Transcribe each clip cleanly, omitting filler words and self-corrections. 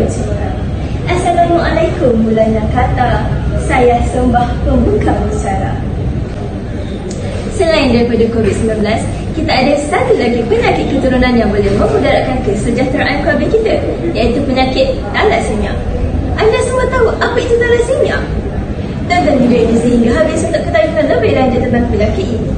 Assalamualaikum semua. Assalamualaikum mulanya kata. Saya sembah pembuka bicara. Selain daripada COVID-19, kita ada satu lagi penyakit keturunan yang boleh memudaratkan kesejahteraan keluarga kita, iaitu penyakit thalassemia. Anda semua tahu apa itu thalassemia? Tonton video ini sehingga habis untuk ketahuan lebih lanjut tentang penyakit ini.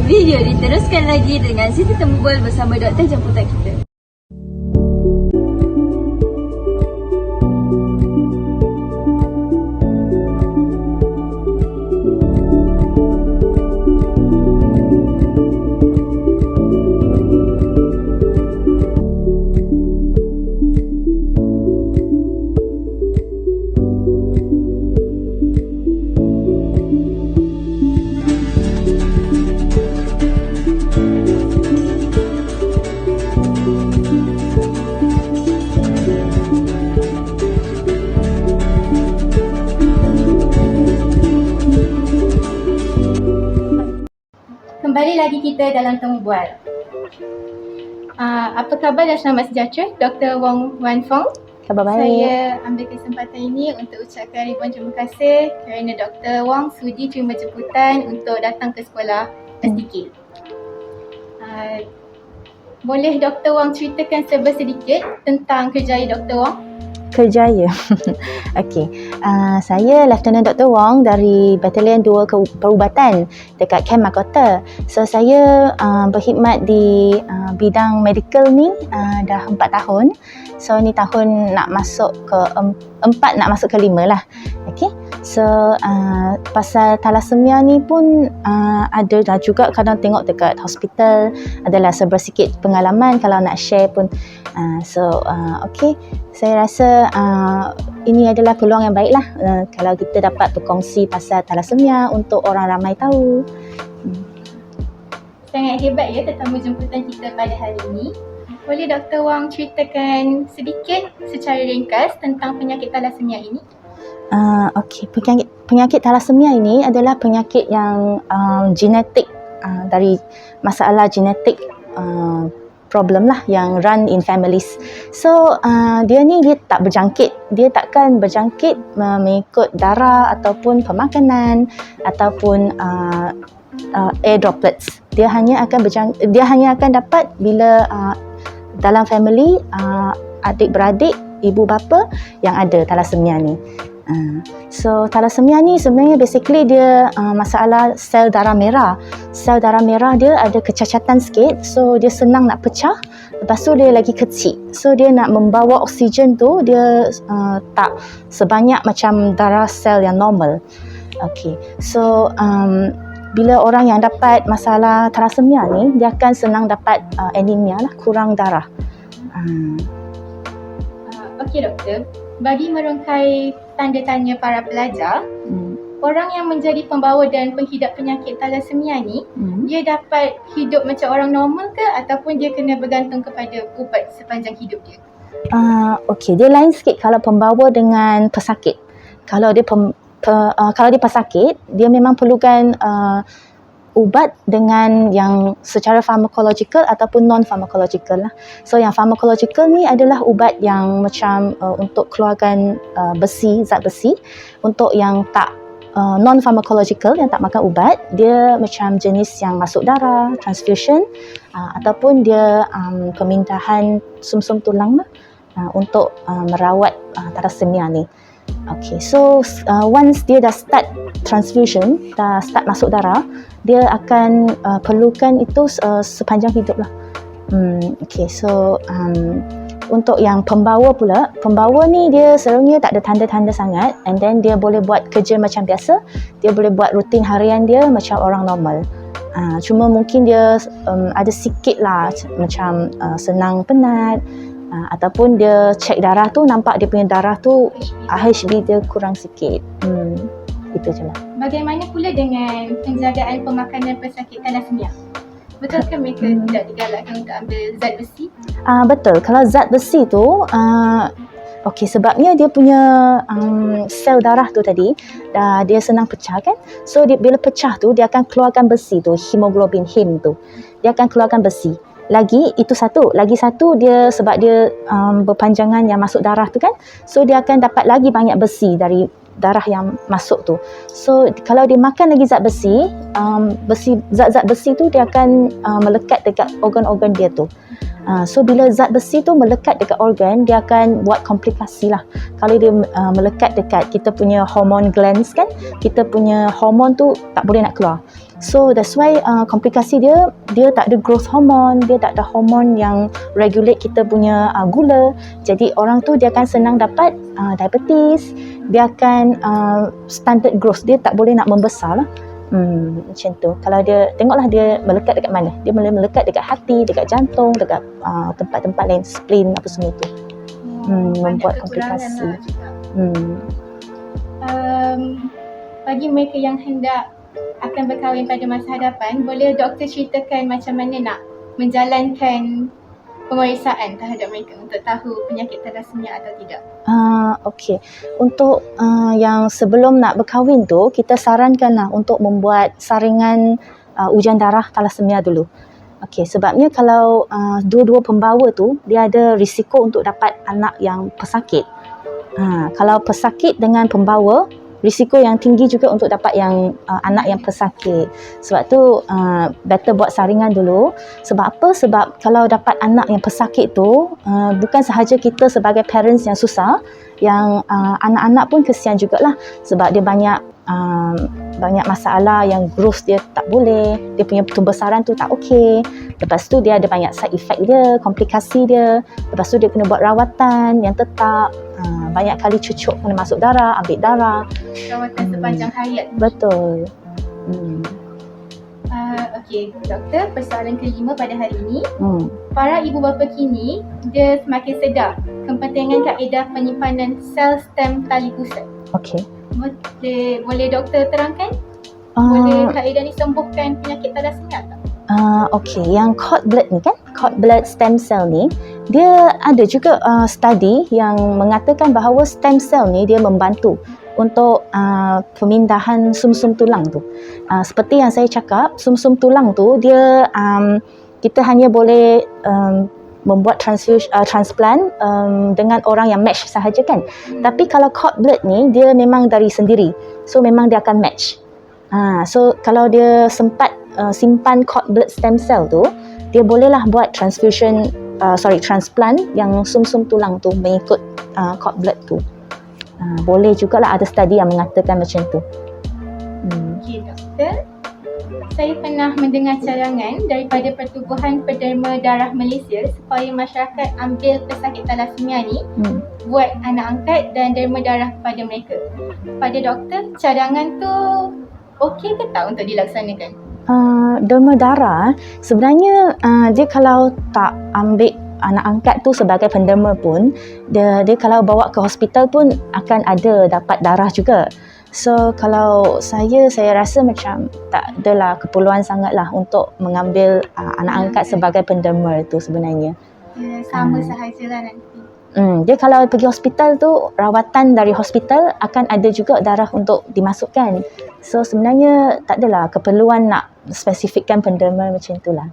Video diteruskan lagi dengan Siti Temu Bual bersama doktor jemputan kita. Kembali lagi kita dalam Temu Bual. Apa khabar dan selamat sejahtera, Dr. Wong Wan Fong. Khabar baik. Saya ambil kesempatan ini untuk ucapkan ribuan terima kasih kerana Dr. Wong sudi terima jemputan untuk datang ke sekolah SDK. Boleh Dr. Wong ceritakan sedikit tentang kerjaya Dr. Wong? Kerjaya. Okey. Saya Lieutenant Dr. Wong dari Batalion 2 Perubatan dekat Camp Makota. So saya berkhidmat di bidang medical ni dah 4 tahun. So ni tahun nak masuk ke 4 nak masuk ke 5 lah. Okey. So pasal thalassemia ni pun ada dah juga kadang tengok dekat hospital, adalah sebersikit pengalaman kalau nak share pun. Okey. Saya rasa ini adalah peluang yang baik lah kalau kita dapat berkongsi pasal thalassemia untuk orang ramai tahu. Sangat hebat ya tetamu jemputan kita pada hari ini. Boleh Dr. Wong ceritakan sedikit secara ringkas tentang penyakit thalassemia ini? Okey, penyakit thalassemia ini adalah penyakit yang genetik, dari masalah genetik problem lah yang run in families. So dia tak berjangkit. Dia takkan berjangkit mengikut darah ataupun pemakanan ataupun air droplets. Dia hanya akan dapat bila dalam family adik-beradik, ibu bapa yang ada thalassemia ni. So thalassemia ni sebenarnya basically dia masalah sel darah merah. Sel darah merah dia ada kecacatan sikit, so dia senang nak pecah. Lepas tu dia lagi kecil, so dia nak membawa oksigen tu dia tak sebanyak macam darah sel yang normal. Okay, so bila orang yang dapat masalah thalassemia ni, dia akan senang dapat anemia lah, kurang darah. Okey doktor, bagi merungkai tanda tanya para pelajar, orang yang menjadi pembawa dan penghidap penyakit thalassemia ni, dia dapat hidup macam orang normal ke ataupun dia kena bergantung kepada ubat sepanjang hidup dia? Okey, dia lain sikit kalau pembawa dengan pesakit. Kalau dia pesakit, dia memang perlukan ubat dengan yang secara pharmacological ataupun non-pharmacological lah. So yang pharmacological ni adalah ubat yang macam untuk keluarkan zat besi. Untuk yang tak non-pharmacological, yang tak makan ubat, dia macam jenis yang masuk darah, transfusion, ataupun dia pemindahan sumsum tulang lah, untuk merawat thalassemia ni. Okay, so once dia dah start transfusion, dah start masuk darah, dia akan perlukan itu sepanjang hidup lah. Okay, so untuk yang pembawa pula, pembawa ni dia selalunya tak ada tanda-tanda sangat, and then dia boleh buat kerja macam biasa, dia boleh buat rutin harian dia macam orang normal. Cuma mungkin dia ada sikit lah macam senang penat, Ataupun dia cek darah tu, nampak dia punya darah tu HB dia kurang sikit. Itu je lah. Bagaimana pula dengan penjagaan pemakanan pesakit thalassemia? Betulkah mereka tidak digalakkan untuk ambil zat besi? Betul. Kalau zat besi tu, okey, sebabnya dia punya sel darah tu tadi, dia senang pecah kan. So bila pecah tu, dia akan keluarkan besi tu, hemoglobin, heme tu. Dia akan keluarkan besi. Lagi satu dia sebab dia berpanjangan yang masuk darah tu kan, so dia akan dapat lagi banyak besi dari darah yang masuk tu. So kalau dia makan lagi zat besi, zat-zat besi tu dia akan melekat dekat organ-organ dia tu. So bila zat besi tu melekat dekat organ, dia akan buat komplikasi lah. Kalau dia melekat dekat kita punya hormone glands kan, kita punya hormon tu tak boleh nak keluar. So that's why komplikasi dia tak ada growth hormone, dia tak ada hormon yang regulate kita punya gula. Jadi orang tu dia akan senang dapat diabetes, dia akan stunted growth, dia tak boleh nak membesar lah. Macam tu. Kalau dia tengoklah dia melekat dekat mana, dia boleh melekat dekat hati, dekat jantung, dekat tempat-tempat lain, spleen apa semua tu. Membuat komplikasi. Bagi mereka yang hendak akan berkahwin pada masa hadapan, boleh doktor ceritakan macam mana nak menjalankan pemeriksaan terhadap mereka untuk tahu penyakit thalassemia atau tidak? Okey. Untuk yang sebelum nak berkahwin tu, kita sarankanlah untuk membuat saringan ujian darah thalassemia dulu. Okey, sebabnya kalau dua-dua pembawa tu, dia ada risiko untuk dapat anak yang pesakit. Kalau pesakit dengan pembawa, risiko yang tinggi juga untuk dapat yang anak yang pesakit. Sebab tu better buat saringan dulu. Sebab apa? Sebab kalau dapat anak yang pesakit tu, bukan sahaja kita sebagai parents yang susah, yang anak-anak pun kesian jugalah. Sebab dia banyak masalah, yang growth dia tak boleh, dia punya pembesaran tu tak okey. Lepas tu dia ada banyak side effect dia, komplikasi dia. Lepas tu dia kena buat rawatan yang tetap, banyak kali cucuk kena masuk darah, ambil darah. Rawatan sepanjang hayat. Betul. Okey, doktor, persoalan kelima pada hari ini. Para ibu bapa kini dia semakin sedar kepentingan kaedah penyimpanan sel stem tali pusat. Okey. Boleh doktor terangkan? Boleh kaedah ni sembuhkan penyakit thalassemia tak? Okey, yang cord blood ni kan, cord blood stem cell ni, dia ada juga study yang mengatakan bahawa stem cell ni dia membantu untuk pemindahan sumsum tulang tu. Seperti yang saya cakap, sumsum tulang tu dia kita hanya boleh membuat transplant dengan orang yang match sahaja kan. Tapi kalau cord blood ni dia memang dari sendiri, so memang dia akan match. So kalau dia sempat simpan cord blood stem cell tu, dia bolehlah buat transplant yang sumsum tulang tu mengikut cord blood tu. Boleh jugalah, ada study yang mengatakan macam tu. Okey doktor, saya pernah mendengar cadangan daripada Pertubuhan Pederma Darah Malaysia supaya masyarakat ambil pesakit thalassemia ni buat anak angkat dan derma darah kepada mereka. Pada doktor, cadangan tu okey ke tak untuk dilaksanakan? Derma darah sebenarnya dia kalau tak ambil anak angkat tu sebagai penderma pun, dia kalau bawa ke hospital pun akan ada dapat darah juga. So kalau saya rasa macam tak adalah keperluan sangatlah untuk mengambil anak angkat sebagai penderma tu sebenarnya. Sama sahajalah nanti. Dia kalau pergi hospital tu, rawatan dari hospital akan ada juga darah untuk dimasukkan. So sebenarnya tak adalah keperluan nak spesifikkan penderma macam itulah.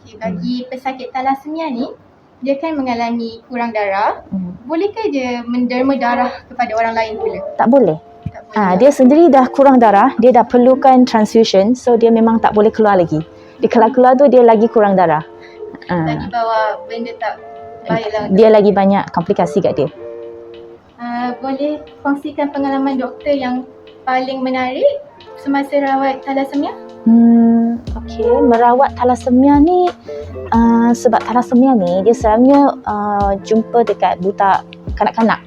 Okay, bagi pesakit thalassemia ni, dia kan mengalami kurang darah. Bolehkah dia menderma darah kepada orang lain pula? Tak boleh. Dia sendiri dah kurang darah, dia dah perlukan transfusion, so dia memang tak boleh keluar lagi. Dia kalau keluar tu dia lagi kurang darah. Lagi bawa benda tak baiklah. Dia lagi banyak komplikasi kat dia. Boleh kongsikan pengalaman doktor yang paling menarik semasa rawat thalassemia? Okey, merawat thalassemia ni sebab thalassemia ni dia selalunya jumpa dekat budak kanak-kanak.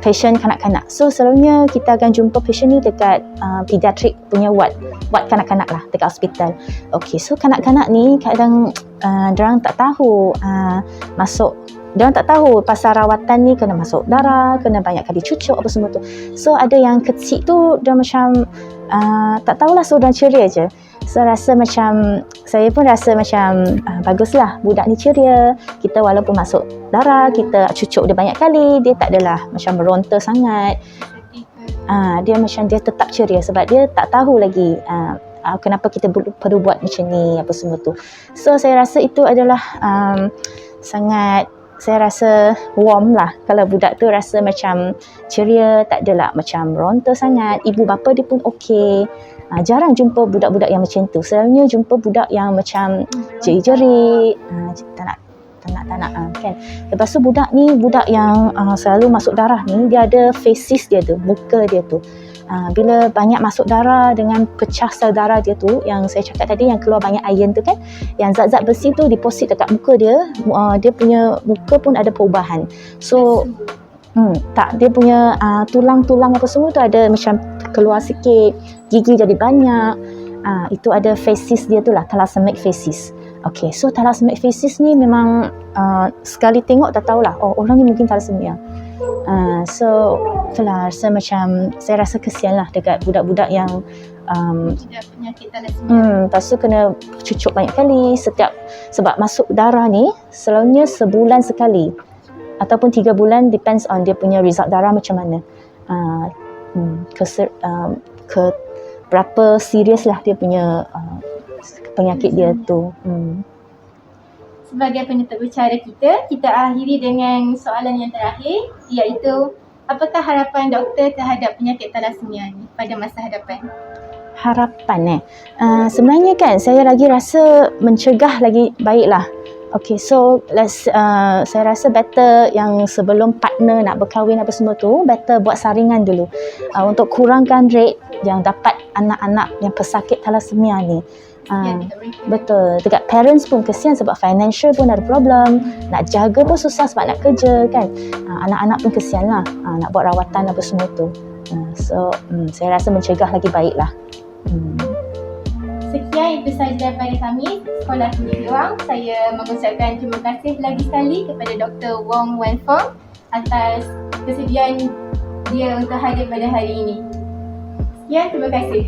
Patient kanak-kanak. So selalunya kita akan jumpa patient ni dekat pediatrik punya ward kanak-kanak lah dekat hospital. Okey, so kanak-kanak ni kadang diorang tak tahu masuk Diorang tak tahu pasal rawatan ni kena masuk darah, kena banyak kali cucuk apa semua tu. So ada yang kecil tu dia macam tak tahulah, so diorang ceria je. So rasa macam, saya pun rasa macam baguslah budak ni ceria. Kita walaupun masuk darah, kita cucuk dia banyak kali, dia tak adalah macam meronta sangat. Dia macam dia tetap ceria sebab dia tak tahu lagi kenapa kita perlu buat macam ni apa semua tu. So saya rasa itu adalah sangat, saya rasa warm lah kalau budak tu rasa macam ceria, tak adalah macam ronta sangat. Ibu bapa dia pun okey. Jarang jumpa budak-budak yang macam tu. Selalunya jumpa budak yang macam jerit-jerit, tak nak kan. Lepas tu budak ni, budak yang selalu masuk darah ni, dia ada faces dia tu, muka dia tu. Bila banyak masuk darah dengan pecah sel darah dia tu, yang saya cakap tadi, yang keluar banyak iron tu kan, yang zat-zat besi tu deposit dekat muka dia, dia punya muka pun ada perubahan. So dia punya tulang-tulang apa semua tu ada macam keluar sikit, gigi jadi banyak. Itu ada faces dia tu lah, thalassemic faces. Okay, so thalassemic faces ni memang sekali tengok dah tahulah, oh orang ni mungkin thalassemia. So itulah, rasa macam, saya rasa kesian lah dekat budak-budak yang penyakit thalassemia. Lepas tu kena cucuk banyak kali sebab masuk darah ni selalunya sebulan sekali ataupun 3 bulan, depends on dia punya result darah macam mana. Berapa serius lah dia punya penyakit dia tu. Sebagai penutup bicara kita akhiri dengan soalan yang terakhir, iaitu apakah harapan doktor terhadap penyakit thalassemia ni pada masa hadapan? Harapan sebenarnya kan saya lagi rasa mencegah lagi baiklah. Okay, so saya rasa better yang sebelum partner nak berkahwin apa semua tu, better buat saringan dulu untuk kurangkan rate yang dapat anak-anak yang pesakit thalassemia ni. Betul, dekat parents pun kesian sebab financial pun ada problem, nak jaga pun susah sebab nak kerja kan. Anak-anak pun kesian lah, nak buat rawatan apa semua tu. So saya rasa mencegah lagi baik lah. Sekian itu sahaja daripada kami, Sekolah Klinik Luang. Saya mengucapkan terima kasih lagi sekali kepada Dr. Wong Wen Fong atas kesediaan dia untuk hadir pada hari ini. Sekian, terima kasih.